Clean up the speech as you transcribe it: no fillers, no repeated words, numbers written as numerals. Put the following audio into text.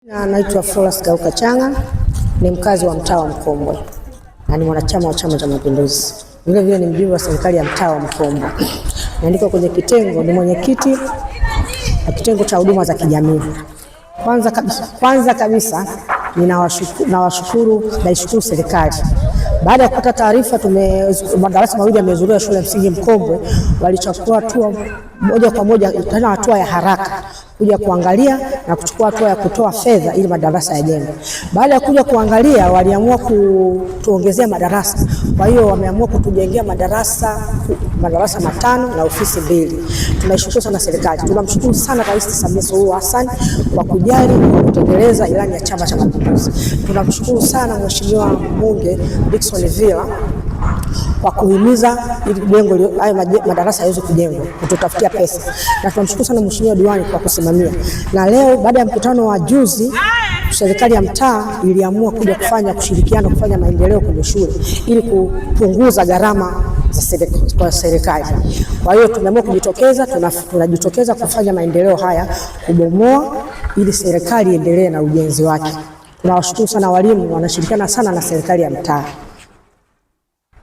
Naitwa Florence Gauka Changa, ni mkazi wa mtaa wa Mkombwe na ni mwanachama wa Chama cha Mapinduzi. Vile vile ni mjumbe wa serikali ya mtaa wa Mkombwe. Naandika kwenye kitengo, ni mwenyekiti wa kitengo cha huduma za kijamii. Kwanza kabisa naishukuru serikali. Baada ya kupata taarifa madarasa mawili yamezuiliwa shule ya msingi Mkombwe, walichukua hatua moja kwa moja, tena hatua ya haraka kuja kuangalia na kuchukua hatua ya kutoa fedha ili madarasa yajengwe. Baada ya kuja kuangalia, waliamua kutuongezea madarasa. Kwa hiyo wameamua kutujengea madarasa 5 na ofisi 2. Tunaishukuru sana serikali. Tunamshukuru sana Rais Samia Suluhu Hassan kwa kujali na kutekeleza ilani ya Chama cha Mapinduzi. Tunamshukuru sana Mheshimiwa Mbunge Dickson Villa kwa kuhimiza ili jengo haya madarasa yaweze kujengwa, kututafutia pesa. Na tunamshukuru sana Mheshimiwa Diwani kwa kusimamia. Na leo baada ya mkutano wa juzi, serikali ya mtaa iliamua kuja kushirikiana kufanya maendeleo kwenye shule ili kupunguza gharama za serikali. Kwa hiyo tumeamua kujitokeza, tunajitokeza kufanya maendeleo haya, kubomoa ili serikali iendelee na ujenzi wake. Tunawashukuru sana walimu, wanashirikiana sana na serikali ya mtaa.